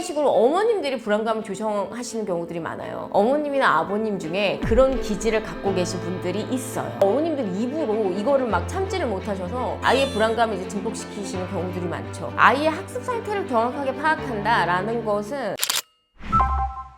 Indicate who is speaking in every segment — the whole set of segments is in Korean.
Speaker 1: 식으로 어머님들이 불안감을 조성하시는 경우들이 많아요. 어머님이나 아버님 중에 그런 기질을 갖고 계신 분들이 있어요. 어머님들 입으로 이거를 막 참지를 못하셔서 아이의 불안감을 이제 증폭시키시는 경우들이 많죠. 아이의 학습 상태를 정확하게 파악한다라는 것은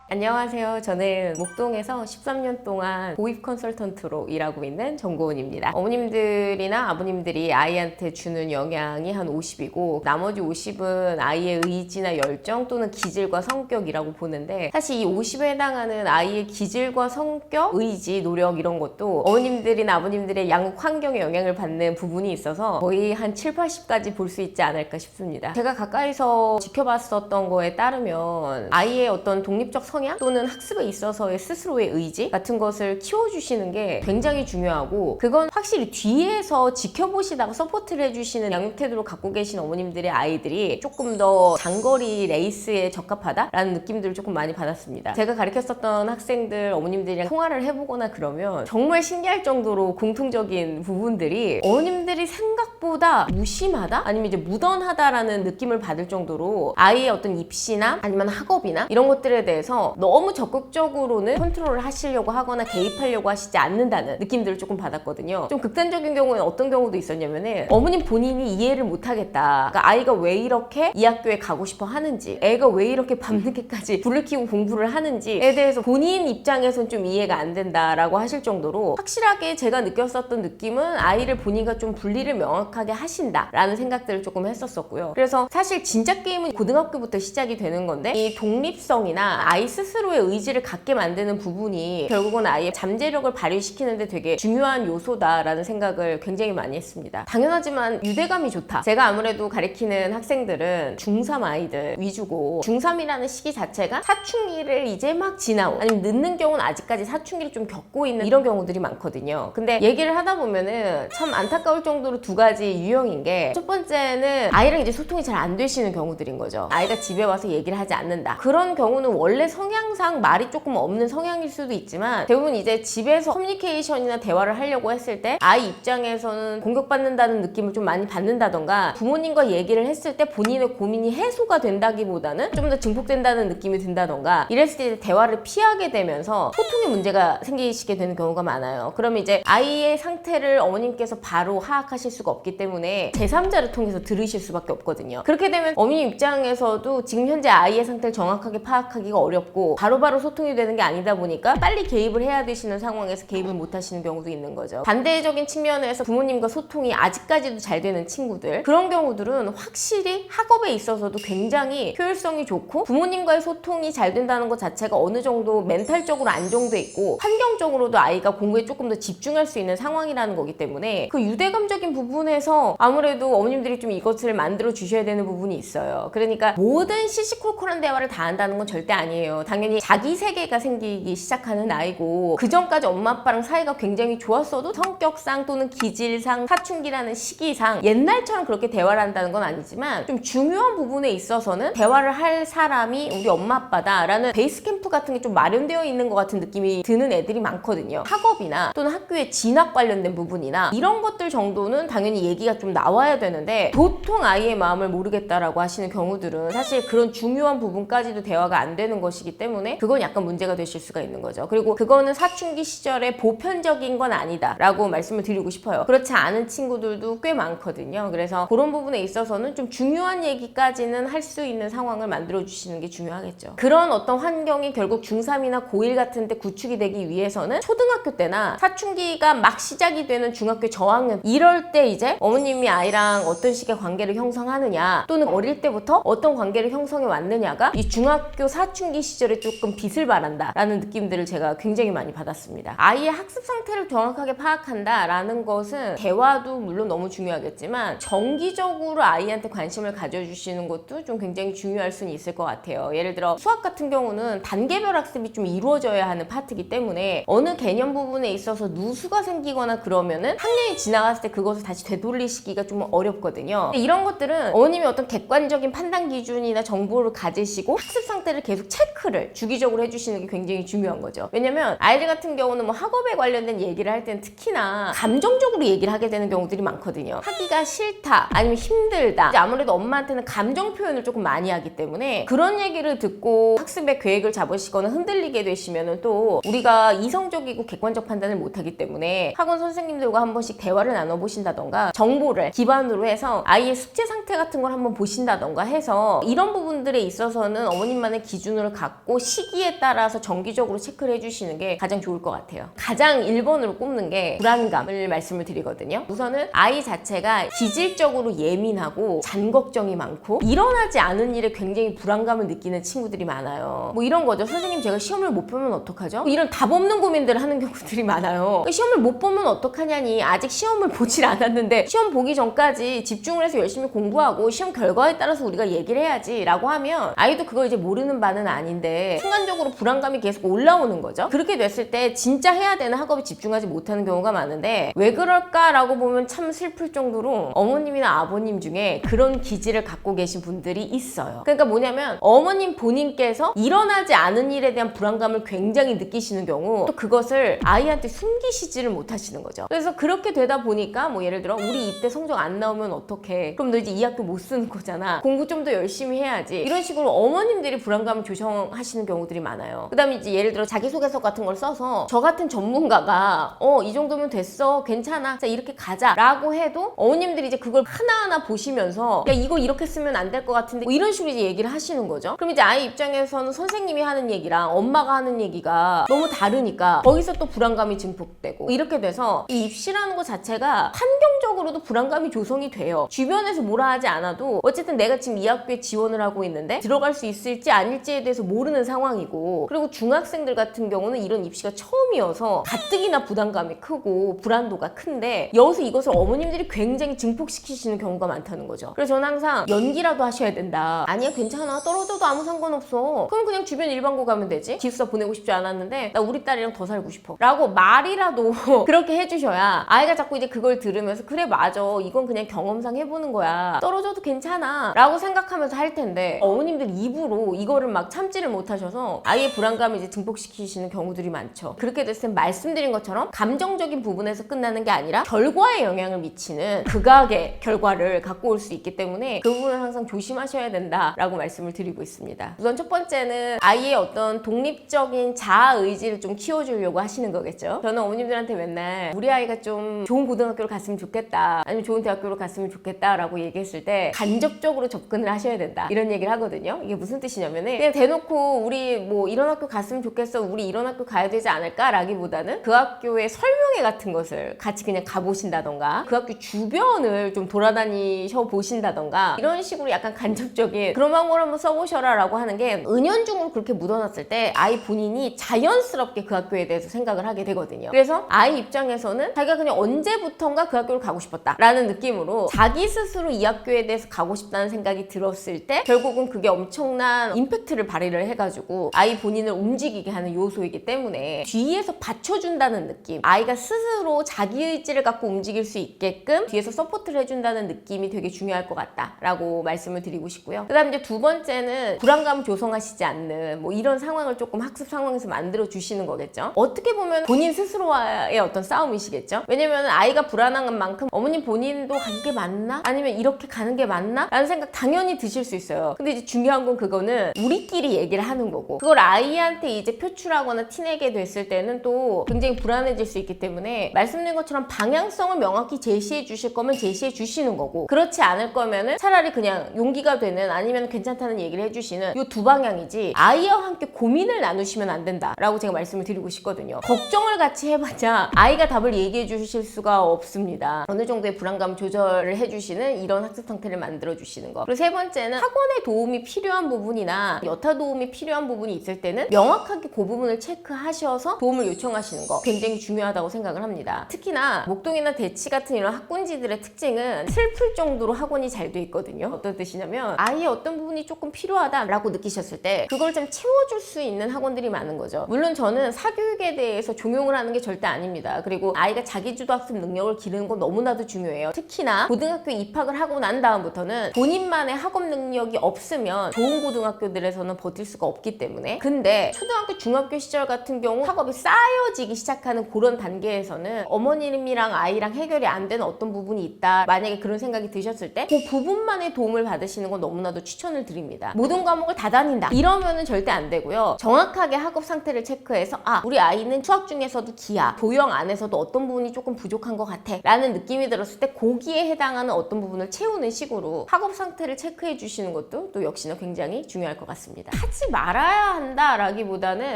Speaker 1: 안녕하세요. 저는 목동에서 13년 동안 보입 컨설턴트로 일하고 있는 정고은입니다. 어머님들이나 아버님들이 아이한테 주는 영향이 한 50이고 나머지 50은 아이의 의지나 열정 또는 기질과 성격이라고 보는데, 사실 이 50에 해당하는 아이의 기질과 성격, 의지, 노력 이런 것도 어머님들이나 아버님들의 양육 환경에 영향을 받는 부분이 있어서 거의 한 7, 80까지 볼 수 있지 않을까 싶습니다. 제가 가까이서 지켜봤었던 거에 따르면 아이의 어떤 독립적 성향 또는 학습에 있어서의 스스로의 의지 같은 것을 키워주시는 게 굉장히 중요하고, 그건 확실히 뒤에서 지켜보시다가 서포트를 해주시는 양육 태도를 갖고 계신 어머님들의 아이들이 조금 더 장거리 레이스에 적합하다라는 느낌들을 조금 많이 받았습니다. 제가 가르쳤었던 학생들 어머님들이랑 통화를 해보거나 그러면 정말 신기할 정도로 공통적인 부분들이 어머님들이 생각보다 무심하다? 아니면 이제 무던하다라는 느낌을 받을 정도로 아이의 어떤 입시나 아니면 학업이나 이런 것들에 대해서 너무 적극적으로는 컨트롤을 하시려고 하거나 개입하려고 하시지 않는다는 느낌들을 조금 받았거든요. 좀 극단적인 경우는 어떤 경우도 있었냐면은 어머님 본인이 이해를 못하겠다. 그러니까 아이가 왜 이렇게 이 학교에 가고 싶어 하는지, 애가 왜 이렇게 밤늦게까지 불을 켜고 공부를 하는지에 대해서 본인 입장에선 좀 이해가 안 된다라고 하실 정도로 확실하게 제가 느꼈었던 느낌은 아이를 본인과 좀 분리를 명확하게 하신다라는 생각들을 조금 했었었고요. 그래서 사실 진짜 게임은 고등학교부터 시작이 되는 건데, 이 독립성이나 아이 스스로의 의지를 갖게 만드는 부분이 결국은 아이의 잠재력을 발휘시키는데 되게 중요한 요소다라는 생각을 굉장히 많이 했습니다. 당연하지만 유대감이 좋다. 제가 아무래도 가르치는 학생들은 중3 아이들 위주고, 중3이라는 시기 자체가 사춘기를 이제 막 지나고 아니면 늦는 경우는 아직까지 사춘기를 좀 겪고 있는 이런 경우들이 많거든요. 근데 얘기를 하다 보면은 참 안타까울 정도로 두 가지 유형인 게, 첫 번째는 아이랑 이제 소통이 잘 안 되시는 경우들인 거죠. 아이가 집에 와서 얘기를 하지 않는다. 그런 경우는 원래 성향상 말이 조금 없는 성향일 수도 있지만, 대부분 이제 집에서 커뮤니케이션이나 대화를 하려고 했을 때 아이 입장에서는 공격받는다는 느낌을 좀 많이 받는다던가, 부모님과 얘기를 했을 때 본인의 고민이 해소가 된다기보다는 좀 더 증폭된다는 느낌이 든다던가, 이랬을 때 대화를 피하게 되면서 소통에 문제가 생기시게 되는 경우가 많아요. 그러면 이제 아이의 상태를 어머님께서 바로 파악하실 수가 없기 때문에 제3자를 통해서 들으실 수밖에 없거든요. 그렇게 되면 어머님 입장에서도 지금 현재 아이의 상태를 정확하게 파악하기가 어렵고 바로바로 소통이 되는 게 아니다 보니까 빨리 개입을 해야 되시는 상황에서 개입을 못 하시는 경우도 있는 거죠. 반대적인 측면에서 부모님과 소통이 아직까지도 잘 되는 친구들, 그런 경우들은 확실히 학업에 있어서도 굉장히 효율성이 좋고, 부모님과의 소통이 잘 된다는 것 자체가 어느 정도 멘탈적으로 안정돼 있고 환경적으로도 아이가 공부에 조금 더 집중할 수 있는 상황이라는 거기 때문에, 그 유대감적인 부분에서 아무래도 어머님들이 좀 이것을 만들어 주셔야 되는 부분이 있어요. 그러니까 모든 시시콜콜한 대화를 다 한다는 건 절대 아니에요. 당연히 자기 세계가 생기기 시작하는 나이고, 그 전까지 엄마 아빠랑 사이가 굉장히 좋았어도 성격상 또는 기질상, 사춘기라는 시기상 옛날처럼 그렇게 대화를 한다는 건 아니지만, 좀 중요한 부분에 있어서는 대화를 할 사람이 우리 엄마 아빠다 라는 베이스 캠프 같은 게 좀 마련되어 있는 것 같은 느낌이 드는 애들이 많거든요. 학업이나 또는 학교의 진학 관련된 부분이나 이런 것들 정도는 당연히 얘기가 좀 나와야 되는데, 보통 아이의 마음을 모르겠다라고 하시는 경우들은 사실 그런 중요한 부분까지도 대화가 안 되는 것이기 때문에 그건 약간 문제가 되실 수가 있는 거죠. 그리고 그거는 사춘기 시절에 보편적인 건 아니다 라고 말씀을 드리고 싶어요. 그렇지 않은 친구들도 꽤 많거든요. 그래서 그런 부분에 있어서는 좀 중요한 얘기까지는 할 수 있는 상황을 만들어 주시는 게 중요하겠죠. 그런 어떤 환경이 결국 중3이나 고1 같은 데 구축이 되기 위해서는 초등학교 때나 사춘기가 막 시작이 되는 중학교 저학년, 이럴 때 이제 어머님이 아이랑 어떤 식의 관계를 형성하느냐, 또는 어릴 때부터 어떤 관계를 형성해 왔느냐가 이 중학교 사춘기 시절에 조금 빛을 발한다 라는 느낌들을 제가 굉장히 많이 받았습니다. 아이의 학습 상태를 정확하게 파악한다 라는 것은 대화도 물론 너무 중요하겠지만, 정기적으로 아이한테 관심을 가져주시는 것도 좀 굉장히 중요할 수는 있을 것 같아요. 예를 들어 수학 같은 경우는 단계별 학습이 좀 이루어져야 하는 파트이기 때문에 어느 개념 부분에 있어서 누수가 생기거나 그러면은 학년이 지나갔을 때 그것을 다시 되돌리시기가 좀 어렵거든요. 이런 것들은 어머님이 어떤 객관적인 판단 기준이나 정보를 가지시고 학습 상태를 계속 체크 체크를 주기적으로 해주시는 게 굉장히 중요한 거죠. 왜냐면 아이들 같은 경우는 뭐 학업에 관련된 얘기를 할 때는 특히나 감정적으로 얘기를 하게 되는 경우들이 많거든요. 하기가 싫다, 아니면 힘들다. 이제 아무래도 엄마한테는 감정 표현을 조금 많이 하기 때문에 그런 얘기를 듣고 학습의 계획을 잡으시거나 흔들리게 되시면은 또 우리가 이성적이고 객관적 판단을 못하기 때문에 학원 선생님들과 한 번씩 대화를 나눠보신다던가 정보를 기반으로 해서 아이의 숙제 상태 같은 걸 한번 보신다던가 해서 이런 부분들에 있어서는 어머님만의 기준을 갖고 시기에 따라서 정기적으로 체크를 해주시는 게 가장 좋을 것 같아요. 가장 1번으로 꼽는 게 불안감을 말씀을 드리거든요. 우선은 아이 자체가 기질적으로 예민하고 잔걱정이 많고 일어나지 않은 일에 굉장히 불안감을 느끼는 친구들이 많아요. 뭐 이런 거죠. 선생님, 제가 시험을 못 보면 어떡하죠? 뭐 이런 답 없는 고민들을 하는 경우들이 많아요. 시험을 못 보면 어떡하냐니, 아직 시험을 보질 않았는데 시험 보기 전까지 집중을 해서 열심히 공부하고 시험 결과에 따라서 우리가 얘기를 해야지 라고 하면 아이도 그걸 이제 모르는 바는 아닌데 순간적으로 불안감이 계속 올라오는 거죠. 그렇게 됐을 때 진짜 해야 되는 학업에 집중하지 못하는 경우가 많은데 왜 그럴까라고 보면 참 슬플 정도로 어머님이나 아버님 중에 그런 기질을 갖고 계신 분들이 있어요. 그러니까 뭐냐면 어머님 본인께서 일어나지 않은 일에 대한 불안감을 굉장히 느끼시는 경우 또 그것을 아이한테 숨기시지를 못하시는 거죠. 그래서 그렇게 되다 보니까 뭐 예를 들어 우리 이때 성적 안 나오면 어떡해, 그럼 너 이제 이 학교 못 쓰는 거잖아, 공부 좀 더 열심히 해야지, 이런 식으로 어머님들이 불안감을 조성하시는 경우들이 많아요. 그 다음에 이제 예를 들어 자기소개서 같은 걸 써서 저 같은 전문가가 이 정도면 됐어, 괜찮아, 자 이렇게 가자 라고 해도 어머님들이 이제 그걸 하나하나 보시면서 야 이거 이렇게 쓰면 안 될 것 같은데 뭐 이런 식으로 이제 얘기를 하시는 거죠. 그럼 이제 아이 입장에서는 선생님이 하는 얘기랑 엄마가 하는 얘기가 너무 다르니까 거기서 또 불안감이 증폭되고 이렇게 돼서 이 입시라는 것 자체가 환경적으로도 불안감이 조성이 돼요. 주변에서 뭐라 하지 않아도 어쨌든 내가 지금 이 학교에 지원을 하고 있는데 들어갈 수 있을지 아닐지에 대해서 모르는 상황이고, 그리고 중학생들 같은 경우는 이런 입시가 처음이어서 가뜩이나 부담감이 크고 불안도가 큰데 여기서 이것을 어머님들이 굉장히 증폭시키시는 경우가 많다는 거죠. 그래서 저는 항상 연기라도 하셔야 된다. 아니야 괜찮아, 떨어져도 아무 상관없어, 그럼 그냥 주변 일반고 가면 되지, 기숙사 보내고 싶지 않았는데 나 우리 딸이랑 더 살고 싶어 라고 말이라도 그렇게 해주셔야 아이가 자꾸 이제 그걸 들으면서 그래 맞아, 이건 그냥 경험상 해보는 거야, 떨어져도 괜찮아 라고 생각하면서 할 텐데 어머님들 입으로 이거를 막 참지를 못하셔서 아이의 불안감을 이제 증폭시키시는 경우들이 많죠. 그렇게 됐을 때 말씀드린 것처럼 감정적인 부분에서 끝나는 게 아니라 결과에 영향을 미치는 극악의 결과를 갖고 올 수 있기 때문에 그 부분은 항상 조심하셔야 된다라고 말씀을 드리고 있습니다. 우선 첫 번째는 아이의 어떤 독립적인 자아 의지를 좀 키워주려고 하시는 거겠죠. 저는 어머님들한테 맨날 우리 아이가 좀 좋은 고등학교를 갔으면 좋겠다, 아니면 좋은 대학교를 갔으면 좋겠다 라고 얘기했을 때 간접적으로 접근을 하셔야 된다 이런 얘기를 하거든요. 이게 무슨 뜻이냐면은 그냥 대놓고 우리 뭐 이런 학교 갔으면 좋겠어, 우리 이런 학교 가야 되지 않을까 라기보다는 그 학교의 설명회 같은 것을 같이 그냥 가보신다던가 그 학교 주변을 좀 돌아다니셔 보신다던가 이런 식으로 약간 간접적인 그런 방법을 한번 써보셔라 라고 하는 게 은연중으로 그렇게 묻어놨을 때 아이 본인이 자연스럽게 그 학교에 대해서 생각을 하게 되거든요. 그래서 아이 입장에서는 자기가 그냥 언제부턴가 그 학교를 가고 싶었다 라는 느낌으로 자기 스스로 이 학교에 대해서 가고 싶다는 생각이 들었을 때 결국은 그게 엄청난 임팩트를 발휘를 해가지고 아이 본인을 움직이게 하는 요소이기 때문에 뒤에서 받쳐준다는 느낌, 아이가 스스로 자기 의지를 갖고 움직일 수 있게끔 뒤에서 서포트를 해준다는 느낌이 되게 중요할 것 같다라고 말씀을 드리고 싶고요. 그 다음 이제 두 번째는 불안감 조성하시지 않는 뭐 이런 상황을 조금 학습 상황에서 만들어 주시는 거겠죠. 어떻게 보면 본인 스스로와의 어떤 싸움이시겠죠. 왜냐면 아이가 불안한 만큼 어머님 본인도 가는 게 맞나? 아니면 이렇게 가는 게 맞나? 라는 생각 당연히 드실 수 있어요. 근데 이제 중요한 건 그거는 우리끼리 얘기를 하는 거고 그걸 아이한테 이제 표출하거나 티내게 됐을 때는 또 굉장히 불안해질 수 있기 때문에 말씀드린 것처럼 방향성을 명확히 제시해 주실 거면 제시해 주시는 거고, 그렇지 않을 거면은 차라리 그냥 용기가 되는 아니면 괜찮다는 얘기를 해주시는 이 두 방향이지 아이와 함께 고민을 나누시면 안 된다라고 제가 말씀을 드리고 싶거든요. 걱정을 같이 해봤자 아이가 답을 얘기해 주실 수가 없습니다. 어느 정도의 불안감 조절을 해주시는 이런 학습 상태를 만들어 주시는 거. 그리고 세 번째는 학원의 도움이 필요한 부분이나 여타 도움이 필요한 부분이 있을 때는 명확하게 그 부분을 체크하셔서 도움을 요청하시는 거 굉장히 중요하다고 생각을 합니다. 특히나 목동이나 대치 같은 이런 학군지들의 특징은 슬플 정도로 학원이 잘 돼 있거든요. 어떤 뜻이냐면 아이의 어떤 부분이 조금 필요하다라고 느끼셨을 때 그걸 좀 채워줄 수 있는 학원들이 많은 거죠. 물론 저는 사교육에 대해서 종용을 하는 게 절대 아닙니다. 그리고 아이가 자기주도 학습 능력을 기르는 건 너무나도 중요해요. 특히나 고등학교 입학을 하고 난 다음부터는 본인만의 학업 능력이 없으면 좋은 고등학교들에서는 버틸 수가 수가 없기 때문에. 근데 초등학교, 중학교 시절 같은 경우 학업이 쌓여지기 시작하는 그런 단계에서는 어머님이랑 아이랑 해결이 안 되는 어떤 부분이 있다, 만약에 그런 생각이 드셨을 때 그 부분만의 도움을 받으시는 건 너무나도 추천을 드립니다. 모든 과목을 다 다닌다 이러면은 절대 안 되고요. 정확하게 학업 상태를 체크해서 우리 아이는 수학 중에서도 기하, 도형 안에서도 어떤 부분이 조금 부족한 것 같아 라는 느낌이 들었을 때 거기에 해당하는 어떤 부분을 채우는 식으로 학업 상태를 체크해 주시는 것도 또 역시나 굉장히 중요할 것 같습니다. 하지 말아야 한다 라기보다는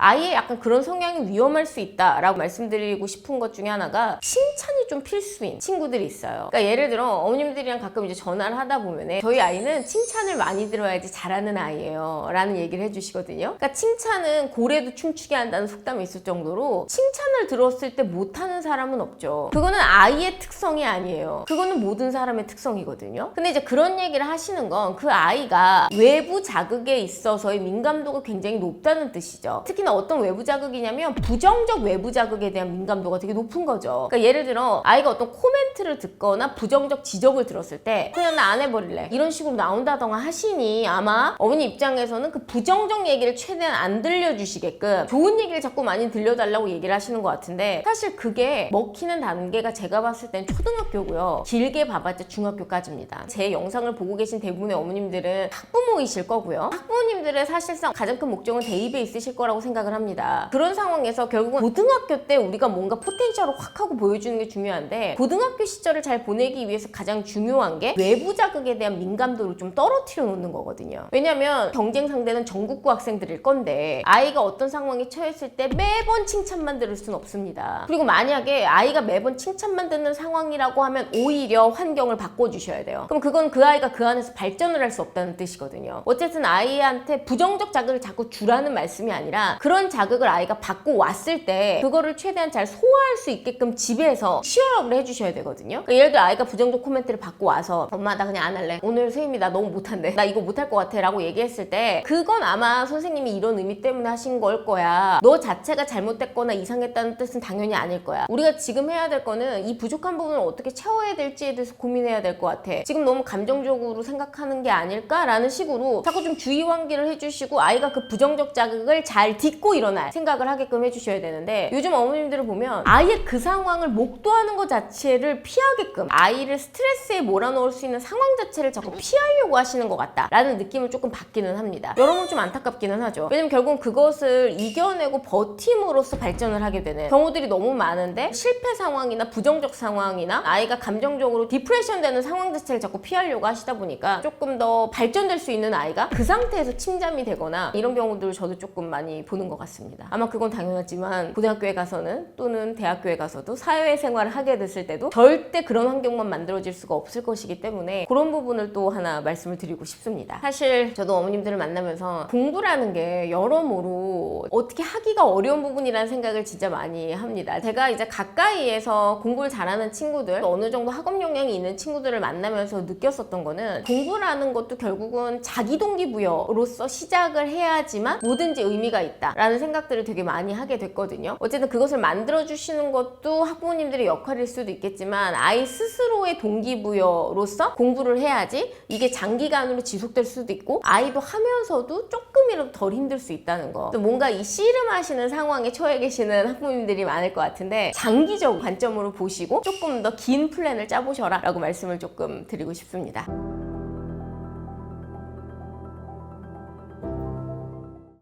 Speaker 1: 아이의 약간 그런 성향이 위험할 수 있다 라고 말씀드리고 싶은 것 중에 하나가 칭찬이 좀 필수인 친구들이 있어요. 그러니까 예를 들어 어머님들이랑 가끔 이제 전화를 하다 보면은 저희 아이는 칭찬을 많이 들어야지 잘하는 아이예요 라는 얘기를 해주시거든요. 그러니까 칭찬은 고래도 춤추게 한다는 속담이 있을 정도로 칭찬을 들었을 때 못하는 사람은 없죠. 그거는 아이의 특성이 아니에요. 그거는 모든 사람의 특성이거든요. 근데 이제 그런 얘기를 하시는 건 그 아이가 외부 자극에 있어서의 민감도가 굉장히 높다는 뜻이죠. 특히나 어떤 외부 자극이냐면 부정적 외부 자극에 대한 민감도가 되게 높은 거죠. 그러니까 예를 들어 아이가 어떤 코멘트를 듣거나 부정적 지적을 들었을 때 그냥 나 안 해버릴래 이런 식으로 나온다던가 하시니 아마 어머니 입장에서는 그 부정적 얘기를 최대한 안 들려주시게끔 좋은 얘기를 자꾸 많이 들려달라고 얘기를 하시는 것 같은데, 사실 그게 먹히는 단계가 제가 봤을 땐 초등학교고요. 길게 봐봤자 중학교까지입니다. 제 영상을 보고 계신 대부분의 어머님들은 학부모이실 거고요. 학부모님들의 사실상 가장 큰 목적은 대입에 있으실 거라고 생각을 합니다. 그런 상황에서 결국은 고등학교 때 우리가 뭔가 포텐셜을 확 하고 보여주는 게 중요한데, 고등학교 시절을 잘 보내기 위해서 가장 중요한 게 외부 자극에 대한 민감도를 좀 떨어뜨려 놓는 거거든요. 왜냐면 경쟁 상대는 전국구 학생들일 건데 아이가 어떤 상황에 처했을 때 매번 칭찬만 들을 수는 없습니다. 그리고 만약에 아이가 매번 칭찬만 듣는 상황이라고 하면 오히려 환경을 바꿔주셔야 돼요. 그럼 그건 그 아이가 그 안에서 발전을 할 수 없다는 뜻이거든요. 어쨌든 아이한테 부정적 자극을 자꾸 주라는 말씀이 아니라 그런 자극을 아이가 받고 왔을 때 그거를 최대한 잘 소화할 수 있게끔 집에서 치열업을 해주셔야 되거든요. 그러니까 예를 들어 아이가 부정적 코멘트를 받고 와서 엄마 나 그냥 안 할래, 오늘 선생님이 나 너무 못한대, 나 이거 못할 것 같아 라고 얘기했을 때 그건 아마 선생님이 이런 의미 때문에 하신 걸 거야, 너 자체가 잘못됐거나 이상했다는 뜻은 당연히 아닐 거야, 우리가 지금 해야 될 거는 이 부족한 부분을 어떻게 채워야 될지에 대해서 고민해야 될 것 같아, 지금 너무 감정적으로 생각하는 게 아닐까라는 식으로 자꾸 좀 주의 환기를 해주시고 아이가 그 부정적 자극을 잘 딛고 일어날 생각을 하게끔 해주셔야 되는데, 요즘 어머님들을 보면 아예 그 상황을 목도하는 것 자체를 피하게끔 아이를 스트레스에 몰아넣을 수 있는 상황 자체를 자꾸 피하려고 하시는 것 같다 라는 느낌을 조금 받기는 합니다. 여러분 좀 안타깝기는 하죠. 왜냐면 결국은 그것을 이겨내고 버팀으로써 발전을 하게 되는 경우들이 너무 많은데, 실패 상황이나 부정적 상황이나 아이가 감정적으로 디프레션 되는 상황 자체를 자꾸 피하려고 하시다 보니까 조금 더 발전될 수 있는 아이가 그 상태에서 침잠이 되거나 이런 경우들을 저도 조금 많이 보는 것 같습니다. 아마 그건 당연하지만 고등학교에 가서는 또는 대학교에 가서도 사회생활을 하게 됐을 때도 절대 그런 환경만 만들어질 수가 없을 것이기 때문에 그런 부분을 또 하나 말씀을 드리고 싶습니다. 사실 저도 어머님들을 만나면서 공부라는 게 여러모로 어떻게 하기가 어려운 부분이라는 생각을 진짜 많이 합니다. 제가 이제 가까이에서 공부를 잘하는 친구들, 어느 정도 학업 역량이 있는 친구들을 만나면서 느꼈었던 거는, 공부라는 것도 결국은 자기 동기부여로서 시작을 해야지만 뭐든지 의미가 있다라는 생각들을 되게 많이 하게 됐거든요. 어쨌든 그것을 만들어주시는 것도 학부모님들의 역할일 수도 있겠지만 아이 스스로의 동기부여로서 공부를 해야지 이게 장기간으로 지속될 수도 있고 아이도 하면서도 조금이라도 덜 힘들 수 있다는 거. 뭔가 이 씨름하시는 상황에 처해 계시는 학부모님들이 많을 것 같은데, 장기적 관점으로 보시고 조금 더 긴 플랜을 짜보셔라 라고 말씀을 조금 드리고 싶습니다.